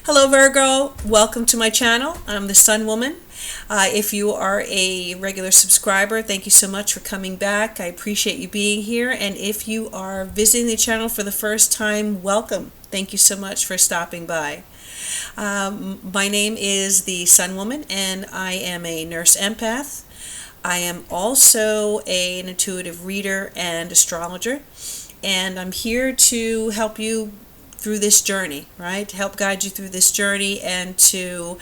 Hello Virgo, welcome to my channel. I'm the Sunwoman. If you are a regular subscriber, thank you so much for coming back. I appreciate you being here. And if you are visiting the channel for the first time, welcome. Thank you so much for stopping by. My name is the Sunwoman and I am a nurse empath. I am also an intuitive reader and astrologer. And I'm here to help you through this journey, right? To help guide you through this journey and to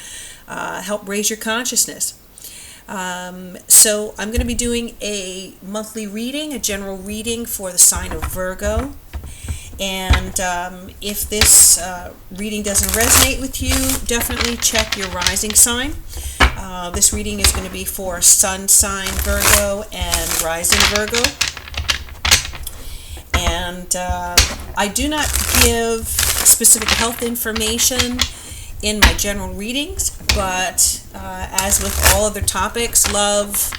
help raise your consciousness. So I'm going to be doing a monthly reading, a general reading for the sign of Virgo. And if this reading doesn't resonate with you, definitely check your rising sign. This reading is going to be for sun sign Virgo and rising Virgo. And I do not give specific health information in my general readings, but as with all other topics, love,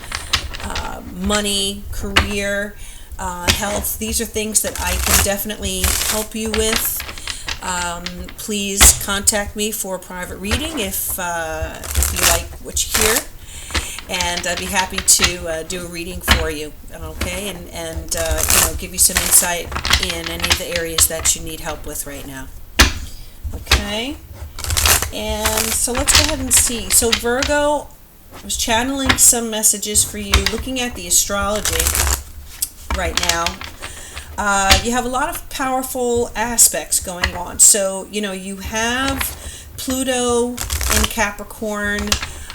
money, career, health, these are things that I can definitely help you with. Please contact me for a private reading if you like what you hear. And I'd be happy to do a reading for you, okay, and give you some insight in any of the areas that you need help with right now. Okay, and so let's go ahead and see. So Virgo, I was channeling some messages for you, looking at the astrology right now. You have a lot of powerful aspects going on. So, you have Pluto in Capricorn.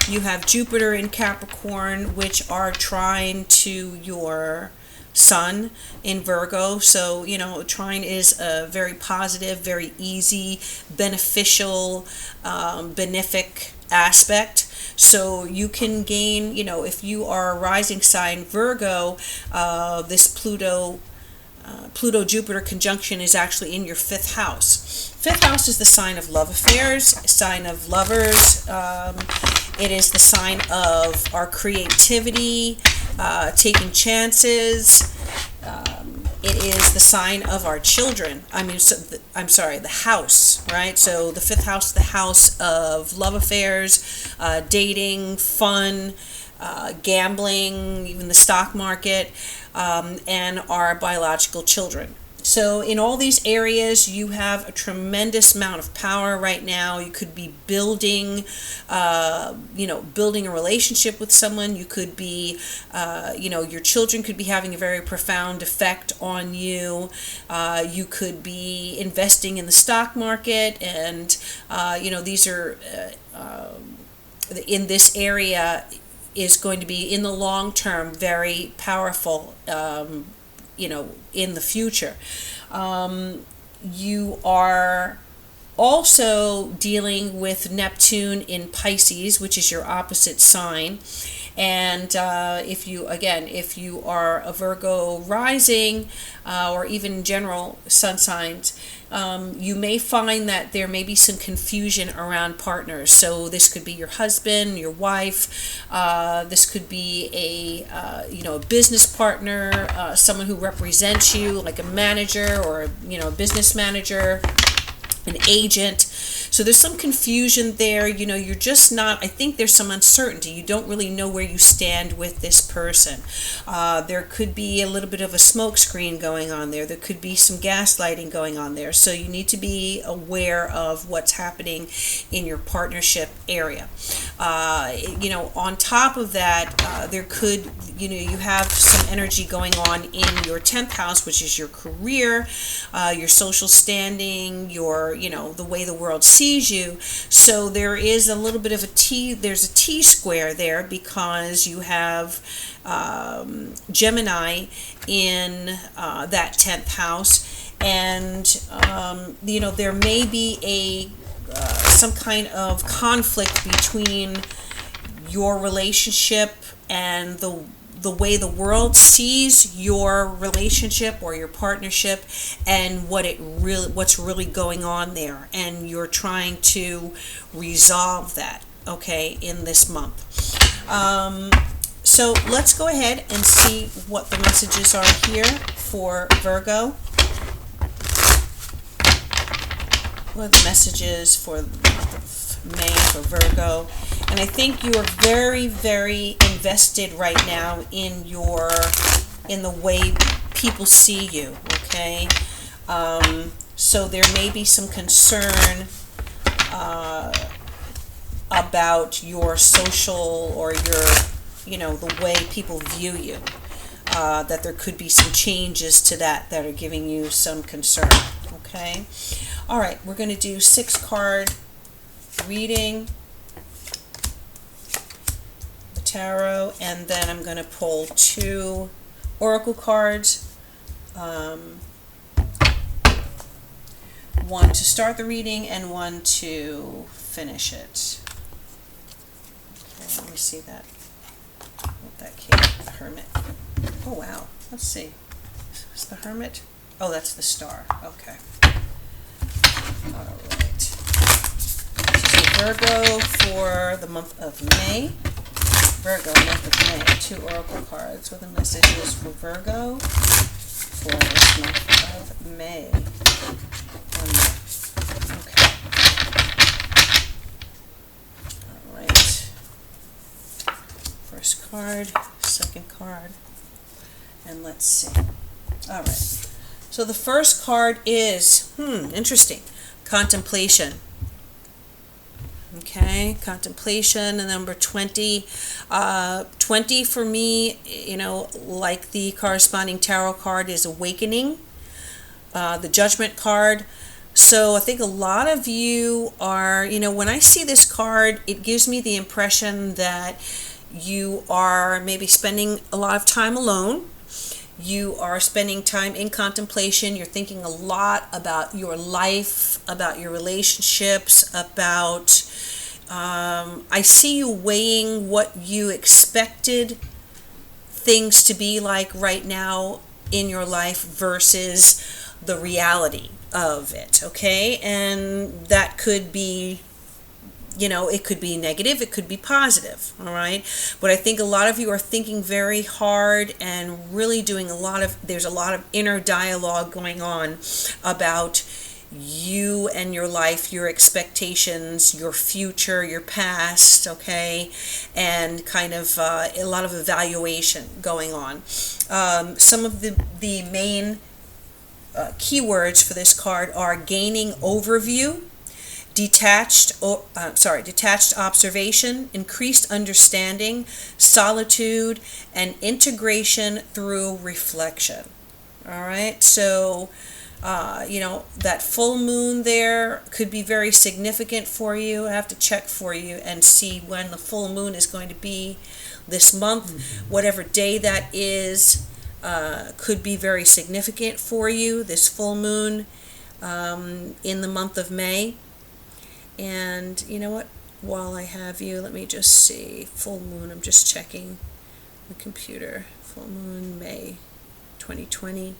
You have Jupiter in Capricorn, which are trine to your sun in Virgo. So, trine is a very positive, very easy, beneficial, benefic aspect. So you can gain, if you are a rising sign Virgo, this Pluto-Jupiter conjunction is actually in your fifth house. Fifth house is the sign of love affairs, sign of lovers. It is the sign of our creativity, taking chances. It is the sign of our children. The house, right? So the fifth house, the house of love affairs, dating, fun, gambling, even the stock market, and our biological children. So in all these areas, you have a tremendous amount of power right now. You could be building a relationship with someone. You could be, your children could be having a very profound effect on you. You could be investing in the stock market, and these are in this area is going to be in the long term very powerful. In the future. You are also dealing with Neptune in Pisces, which is your opposite sign. And if you are a Virgo rising, or even in general sun signs, you may find that there may be some confusion around partners. So this could be your husband, your wife. This could be a business partner, someone who represents you, like a manager or a business manager, an agent. So there's some confusion there. You're just not, I think there's some uncertainty. You don't really know where you stand with this person. There could be a little bit of a smoke screen going on there. There could be some gaslighting going on there. So you need to be aware of what's happening in your partnership area. On top of that, there could, you have some energy going on in your 10th house, which is your career, your social standing, your, the way the world sees you. So there is a little bit of there's a T square there because you have Gemini in that 10th house, and there may be some kind of conflict between your relationship and the way the world sees your relationship or your partnership, and what's really going on there, and you're trying to resolve that, okay, in this month. So let's go ahead and see what the messages are here for Virgo. what are the messages for the month of May for Virgo? And I think you are very, very invested right now in the way people see you, okay? So there may be some concern about your social or the way people view you. That there could be some changes to that are giving you some concern, okay? All right, we're going to do 6-card reading, the tarot, and then I'm going to pull 2 oracle cards. One to start the reading and one to finish it. Okay, let me see that. What that came, the Hermit. Oh wow, let's see. Is the Hermit? Oh, that's the Star. Okay. Alright. So Virgo for the month of May. Virgo, month of May. 2 oracle cards. What are the messages for Virgo for this month of May? Okay. Alright. First card, second card, and let's see. Alright. So the first card is, interesting, contemplation. Okay, contemplation, and number 20. 20 for me, like the corresponding tarot card, is awakening. The Judgment card. So I think a lot of you are, when I see this card, it gives me the impression that you are maybe spending a lot of time alone. You are spending time in contemplation. You're thinking a lot about your life, about your relationships, about, I see you weighing what you expected things to be like right now in your life versus the reality of it, okay? And that could be, it could be negative, it could be positive, all right? But I think a lot of you are thinking very hard and really doing there's a lot of inner dialogue going on about you and your life, your expectations, your future, your past, okay? And kind of a lot of evaluation going on. Some of the main keywords for this card are gaining overview, detached observation, increased understanding, solitude, and integration through reflection. All right, so that full moon there could be very significant for you. I have to check for you and see when the full moon is going to be this month. Whatever day that is, could be very significant for you, this full moon in the month of May. And you know what, while I have you, let me just see, full moon, I'm just checking the computer, full moon, May 2020.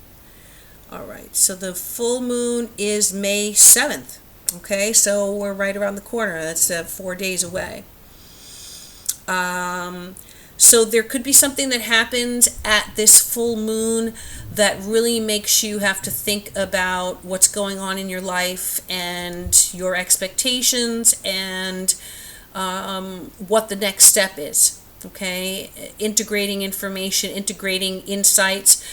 All right, so the full moon is May 7th, okay, so we're right around the corner. That's 4 days away. So there could be something that happens at this full moon that really makes you have to think about what's going on in your life and your expectations and what the next step is. Okay, integrating information, integrating insights.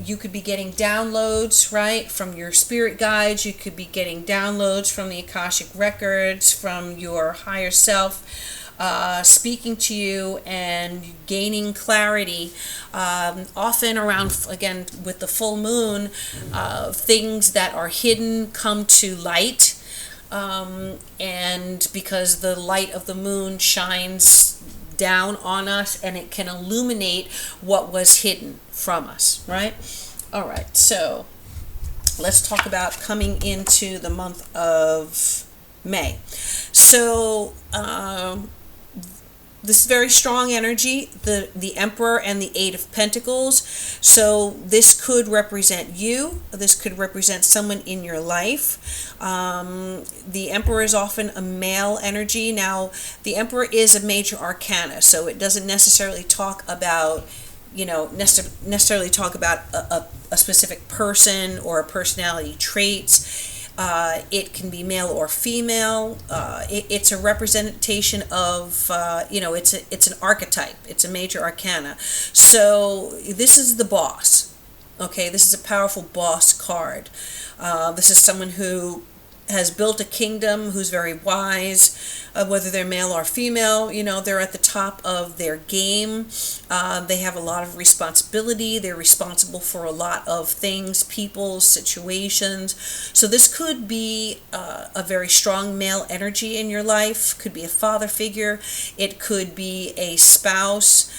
You could be getting downloads, right, from your spirit guides. You could be getting downloads from the Akashic records, from your higher self. Speaking to you and gaining clarity, often around, again, with the full moon, things that are hidden come to light, and because the light of the moon shines down on us and it can illuminate what was hidden from us, right? All right, so let's talk about coming into the month of May. So, this is very strong energy, the Emperor and the Eight of Pentacles. So this could represent you. This could represent someone in your life. The Emperor is often a male energy. Now, the Emperor is a major arcana, so it doesn't necessarily talk about, necessarily talk about a specific person or a personality traits. It can be male or female. It's a representation of, it's an archetype. It's a major arcana. So this is the boss. Okay, this is a powerful boss card. This is someone who has built a kingdom, who's very wise, whether they're male or female, they're at the top of their game. They have a lot of responsibility. They're responsible for a lot of things, people, situations. So this could be a very strong male energy in your life, could be a father figure, it could be a spouse,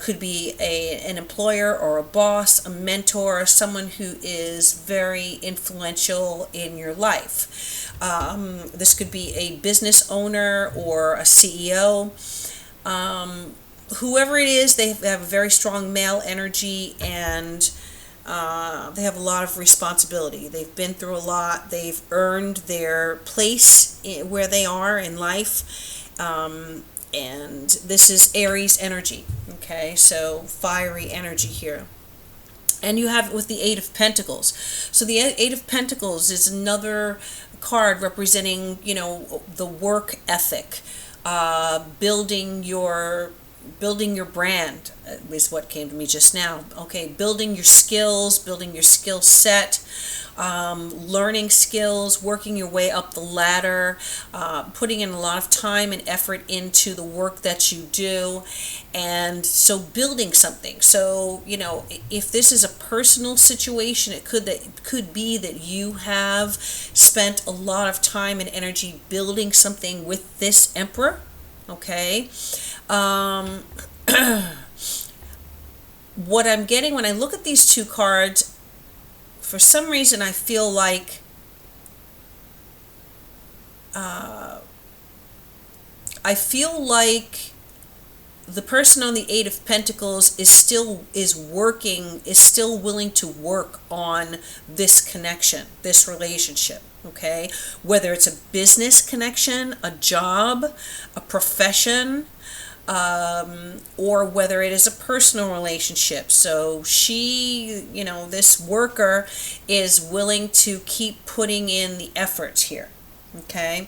could be an employer or a boss, a mentor, someone who is very influential in your life. This could be a business owner or a CEO. Whoever it is, they have a very strong male energy, and they have a lot of responsibility. They've been through a lot. They've earned their place where they are in life. And this is Aries energy. Okay, so fiery energy here. And you have it with the Eight of Pentacles. So the Eight of Pentacles is another card representing, the work ethic, building your brand is what came to me just now. Okay, building your skills, building your skill set, learning skills, working your way up the ladder, putting in a lot of time and effort into the work that you do, and so building something. So, if this is a personal situation, it could be that you have spent a lot of time and energy building something with this Emperor. Okay. What I'm getting when I look at these two cards, for some reason I feel like the person on the Eight of Pentacles is still willing to work on this connection, this relationship. Okay, whether it's a business connection, a job, a profession, or whether it is a personal relationship. So she, this worker is willing to keep putting in the efforts here. Okay.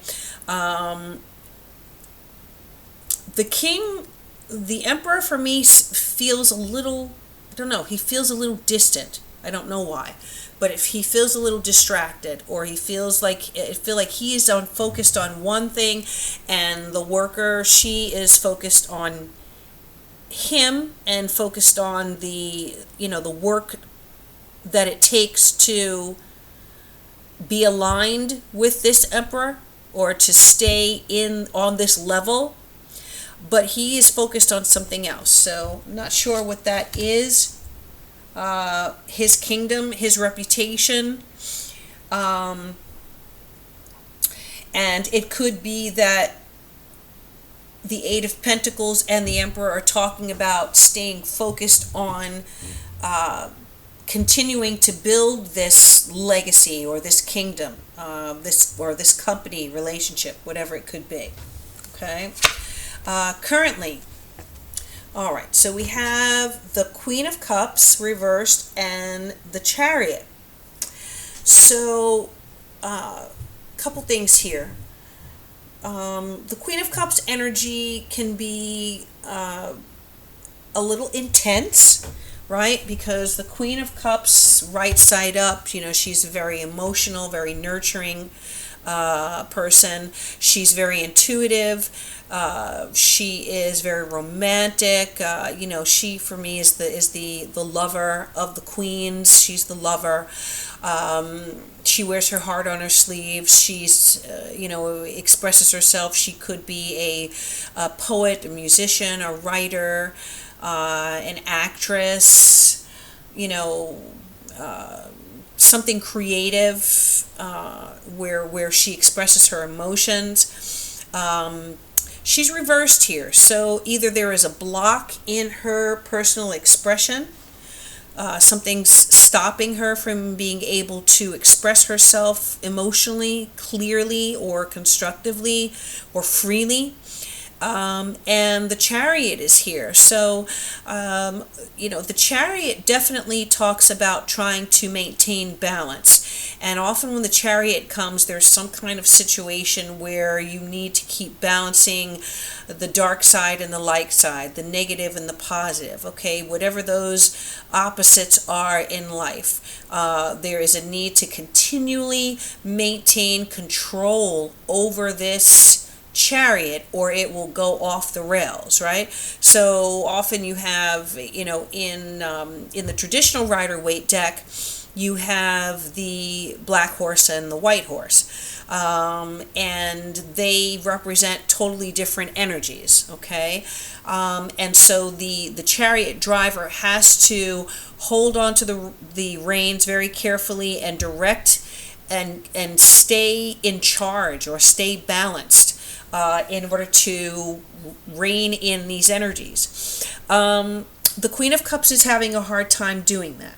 The Emperor for me feels a little, I don't know, he feels a little distant. I don't know why. But if he feels a little distracted, or he feels like he is focused on one thing, and the worker, she is focused on him and focused on the work that it takes to be aligned with this Emperor, or to stay on this level, but he is focused on something else. So not sure what that is. His kingdom, his reputation, and it could be that the Eight of Pentacles and the Emperor are talking about staying focused on continuing to build this legacy, or this kingdom, this company, relationship, whatever it could be. Okay. Currently, all right, so we have the Queen of Cups reversed and the Chariot. So, couple things here. The Queen of Cups energy can be a little intense, right? Because the Queen of Cups, right side up, she's a very emotional, very nurturing person. She's very intuitive. She is very romantic. She for me is the lover of the queens. She's the lover. She wears her heart on her sleeve. She's expresses herself. She could be a poet, a musician, a writer, an actress. Something creative where she expresses her emotions. She's reversed here, so either there is a block in her personal expression, something's stopping her from being able to express herself emotionally, clearly, or constructively, or freely. And the Chariot is here. So, the Chariot definitely talks about trying to maintain balance. And often when the Chariot comes, there's some kind of situation where you need to keep balancing the dark side and the light side, the negative and the positive, okay? Whatever those opposites are in life, there is a need to continually maintain control over this Chariot, or it will go off the rails, right? So often you have, in the traditional Rider-Waite deck, you have the black horse and the white horse, and they represent totally different energies, okay? And so the Chariot driver has to hold on to the reins very carefully and direct and stay in charge or stay balanced in order to rein in these energies. The Queen of Cups is having a hard time doing that.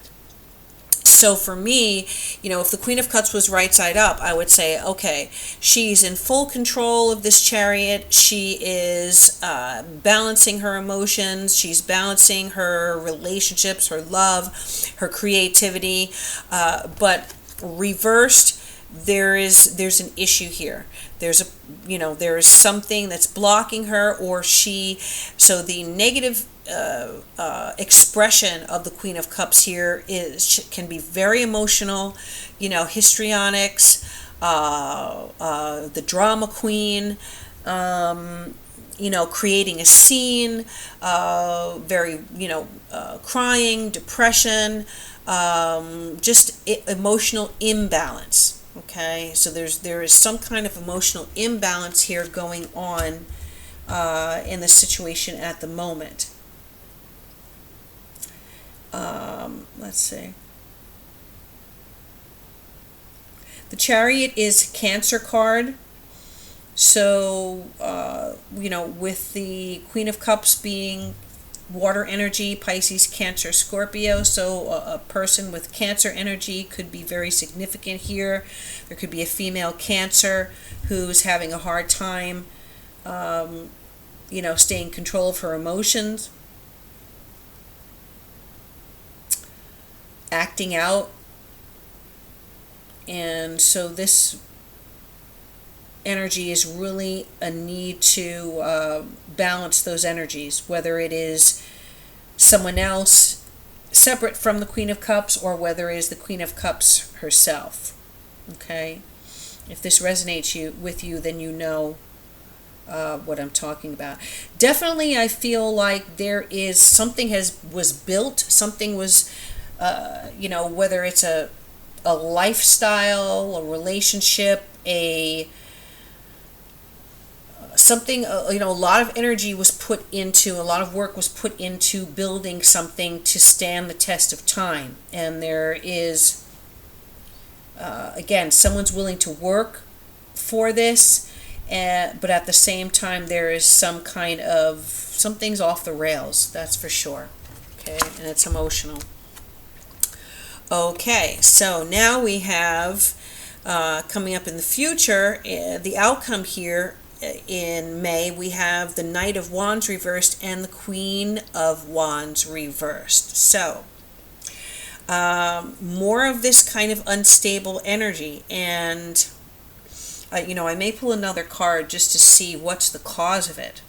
So for me, if the Queen of Cups was right side up, I would say, okay, she's in full control of this Chariot. She is balancing her emotions. She's balancing her relationships, her love, her creativity. But reversed, there's an issue here. There is something that's blocking her, or so the negative expression of the Queen of Cups here can be very emotional, histrionics, the drama queen, creating a scene, very, crying, depression, just emotional imbalance. Okay, so there is some kind of emotional imbalance here going on in the situation at the moment. Let's see. The Chariot is Cancer card. So, with the Queen of Cups being water energy, Pisces, Cancer, Scorpio, so a person with Cancer energy could be very significant here. There could be a female Cancer who's having a hard time, staying in control of her emotions, acting out. And so this energy is really a need to balance those energies, whether it is someone else separate from the Queen of Cups or whether it is the Queen of Cups herself. Okay? If this resonates with you, then you know what I'm talking about. Definitely, I feel like there is something was built, something was, whether it's a lifestyle, a relationship, something, a lot of energy was put into, a lot of work was put into building something to stand the test of time. And there is, again, someone's willing to work for this, but at the same time, there is something's off the rails, that's for sure. Okay, and it's emotional. Okay, so now we have, coming up in the future, the outcome here in May, we have the Knight of Wands reversed and the Queen of Wands reversed. So, more of this kind of unstable energy. And, I may pull another card just to see what's the cause of it.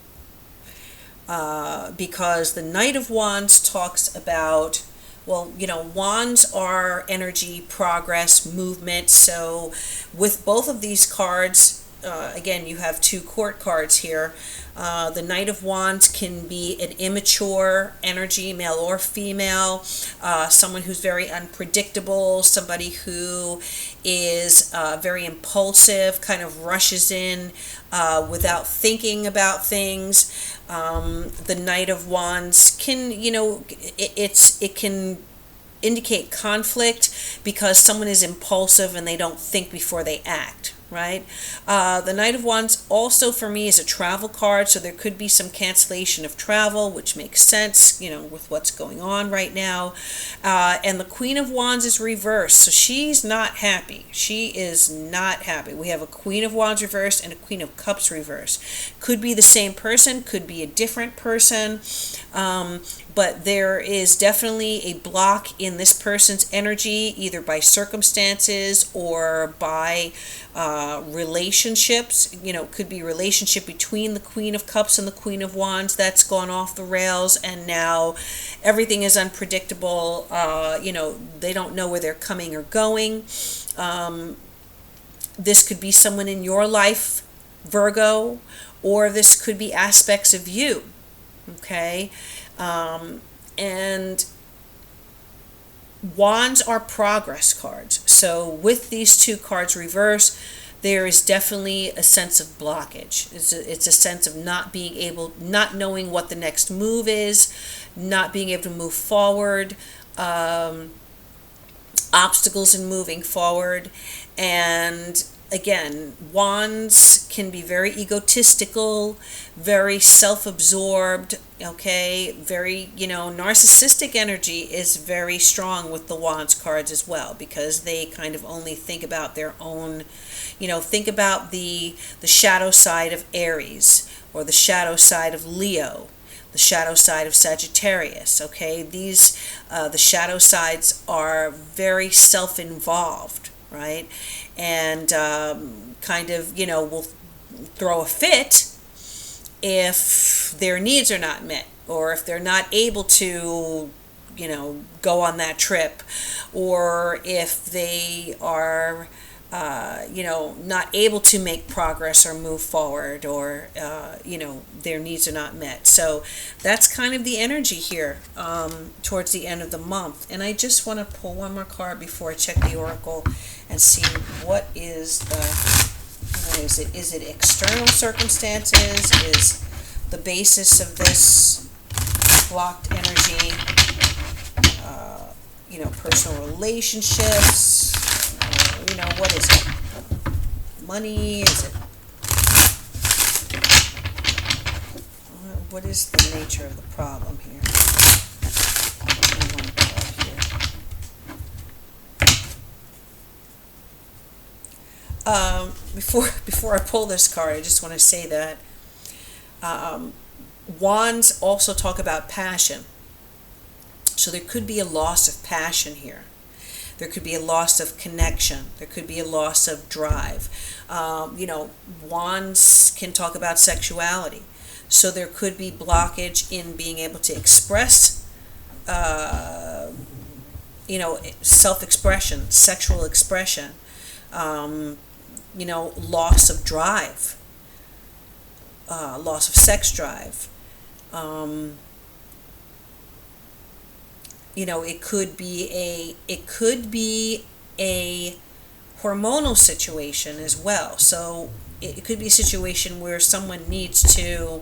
Because the Knight of Wands talks about, wands are energy, progress, movement. So with both of these cards, again, you have two court cards here. The Knight of Wands can be an immature energy, male or female, someone who's very unpredictable, somebody who is very impulsive, kind of rushes in without thinking about things. The Knight of Wands can, it can indicate conflict because someone is impulsive and they don't think before they act. right? The Knight of Wands also for me is a travel card, so there could be some cancellation of travel, which makes sense, with what's going on right now. And the Queen of Wands is reversed, so she's not happy. She is not happy. We have a Queen of Wands reversed and a Queen of Cups reversed. Could be the same person, could be a different person. But there is definitely a block in this person's energy, either by circumstances or by relationships. Could be a relationship between the Queen of Cups and the Queen of Wands that's gone off the rails, and now everything is unpredictable. They don't know where they're coming or going. This could be someone in your life, Virgo, or this could be aspects of you. Okay. And wands are progress cards. So with these two cards reversed, there is definitely a sense of blockage. It's a sense of not knowing what the next move is, not being able to move forward, obstacles in moving forward. And again, wands can be very egotistical, very self-absorbed, okay? Very, narcissistic energy is very strong with the wands cards as well, because they kind of only think about their own, think about the shadow side of Aries, or the shadow side of Leo, the shadow side of Sagittarius, okay? These, the shadow sides are very self-involved, right? And kind of, will throw a fit if their needs are not met, or if they're not able to, go on that trip, or if they are, not able to make progress or move forward, or, their needs are not met. So that's kind of the energy here towards the end of the month. And I just want to pull one more card before I check the oracle and see what is is it external circumstances? Is the basis of this blocked energy, personal relationships? What is it? Money? Is it? What is the nature of the problem here? Before I pull this card, I just want to say that wands also talk about passion. So there could be a loss of passion here. There could be a loss of connection. There could be a loss of drive. Wands can talk about sexuality. So there could be blockage in being able to express, self-expression, sexual expression. Loss of drive, loss of sex drive. It could be a hormonal situation as well. So it could be a situation where someone needs to,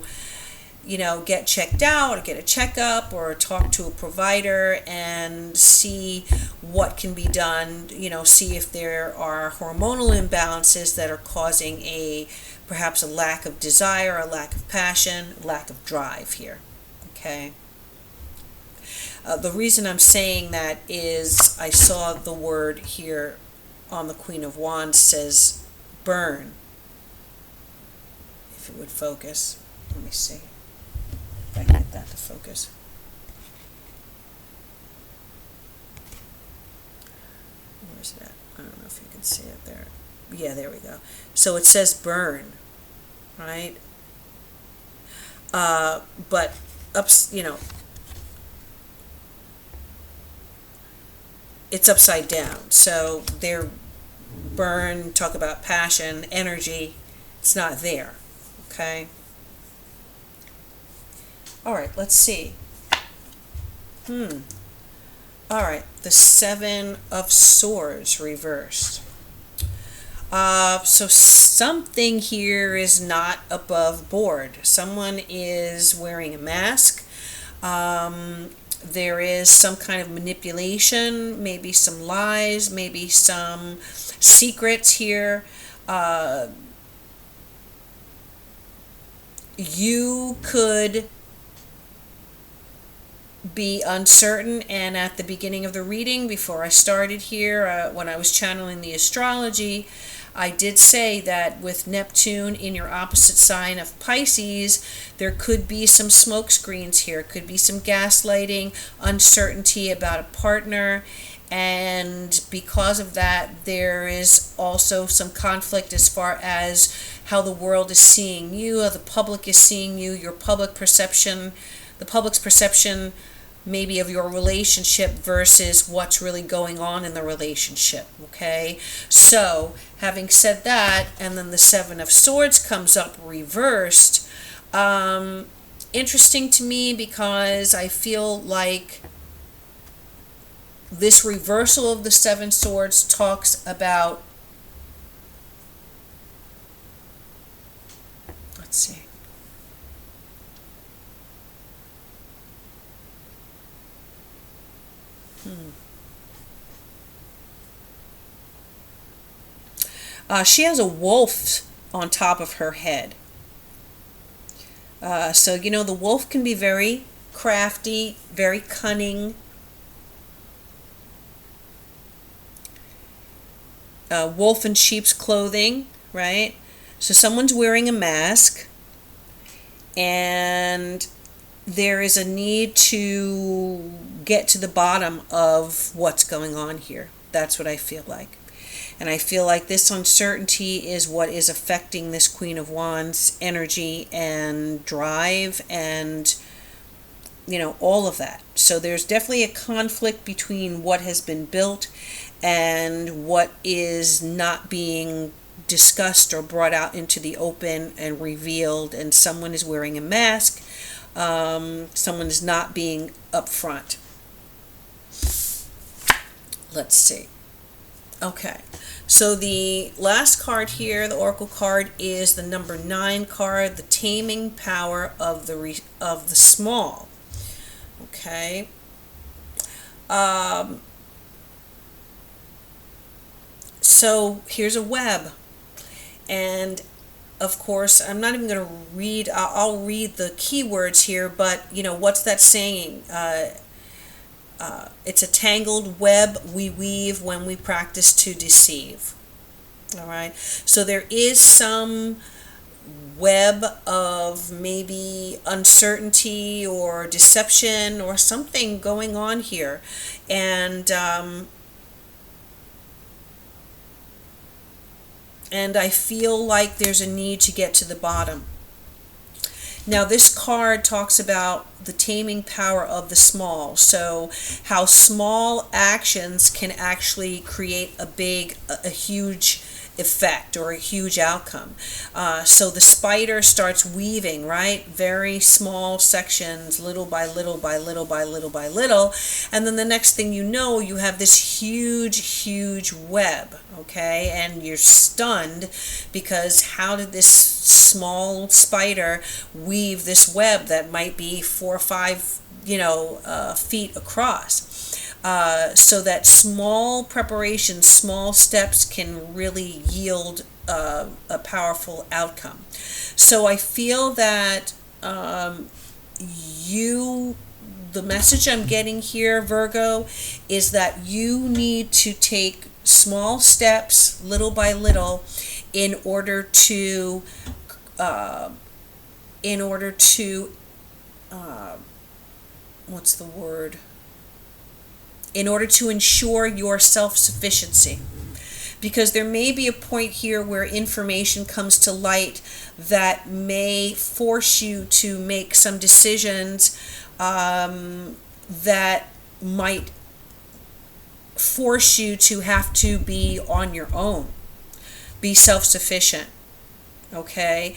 get checked out, or get a checkup, or talk to a provider and see what can be done, see if there are hormonal imbalances that are causing perhaps a lack of desire, a lack of passion, lack of drive here, okay? The reason I'm saying that is I saw the word here on the Queen of Wands says burn. If it would focus. Let me see if I can get that to focus. Where's that? I don't know if you can see it there. Yeah, there we go. So it says burn, right? But it's upside down. So they're burn, talk about passion, energy. It's not there. Okay. All right, let's see. All right, the Seven of Swords reversed. So something here is not above board. Someone is wearing a mask. There is some kind of manipulation, maybe some lies, maybe some secrets here. Uh, you could be uncertain, and at the beginning of the reading, before I started here, when I was channeling the astrology, I did say that with Neptune in your opposite sign of Pisces, there could be some smoke screens here, could be some gaslighting, uncertainty about a partner, and because of that, there is also some conflict as far as how the world is seeing you, how the public is seeing you, your public perception, the public's perception maybe of your relationship versus what's really going on in the relationship, okay? So, having said that, and then the Seven of Swords comes up reversed, interesting to me because I feel like this reversal of the Seven Swords talks about, let's see, she has a wolf on top of her head. So, the wolf can be very crafty, very cunning. Wolf in sheep's clothing, right? So someone's wearing a mask, and there is a need to get to the bottom of what's going on here. That's what I feel like. And I feel like this uncertainty is what is affecting this Queen of Wands energy and drive and, all of that. So there's definitely a conflict between what has been built and what is not being discussed or brought out into the open and revealed. And someone is wearing a mask. Someone is not being upfront. Let's see. Okay, so the last card here, the Oracle card, is the number 9 card, the taming power of the small. Okay. So here's a web, and of course I'm not even going to read. I'll read the keywords here, but what's that saying? It's a tangled web we weave when we practice to deceive. All right. So there is some web of maybe uncertainty or deception or something going on here. And I feel like there's a need to get to the bottom. Now, this card talks about the taming power of the small. So how small actions can actually create a huge effect or a huge outcome. So the spider starts weaving, right? Very small sections, little by little by little by little by little. And then the next thing you know, you have this huge web, okay? And you're stunned because how did this small spider weave this web that might be 4 or 5, feet across? So that small preparation, small steps can really yield a powerful outcome. So I feel that the message I'm getting here, Virgo, is that you need to take small steps, little by little, in order to what's the word? In order to ensure your self-sufficiency. Because there may be a point here where information comes to light that may force you to make some decisions that might force you to have to be on your own, be self-sufficient. Okay?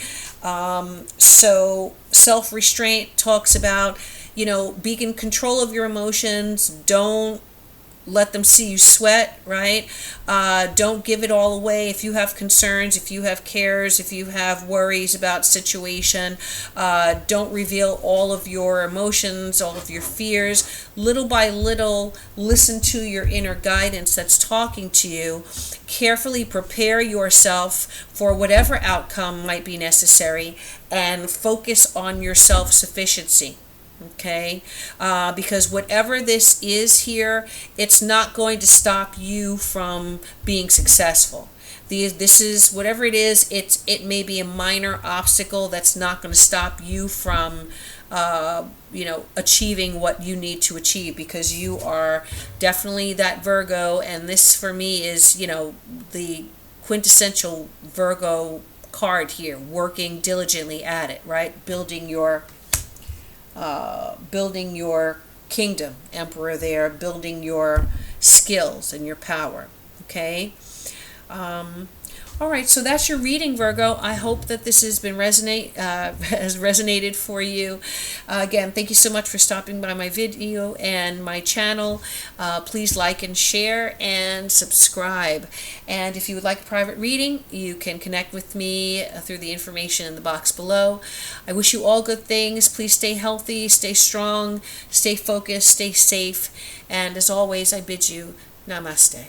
So self-restraint talks about, be in control of your emotions. Don't let them see you sweat, right? Don't give it all away. If you have concerns, if you have cares, if you have worries about situation, don't reveal all of your emotions, all of your fears. Little by little, listen to your inner guidance that's talking to you. Carefully prepare yourself for whatever outcome might be necessary, and focus on your self-sufficiency. Okay, because whatever this is here, it's not going to stop you from being successful. This is whatever it is. It may be a minor obstacle that's not going to stop you from, achieving what you need to achieve, because you are definitely that Virgo, and this for me is, the quintessential Virgo card here, working diligently at it, right? Building your kingdom, Emperor there, building your skills and your power. Okay. All right, so that's your reading, Virgo. I hope that this has resonated for you. Again, thank you so much for stopping by my video and my channel. Please like and share and subscribe. And if you would like a private reading, you can connect with me through the information in the box below. I wish you all good things. Please stay healthy, stay strong, stay focused, stay safe. And as always, I bid you Namaste.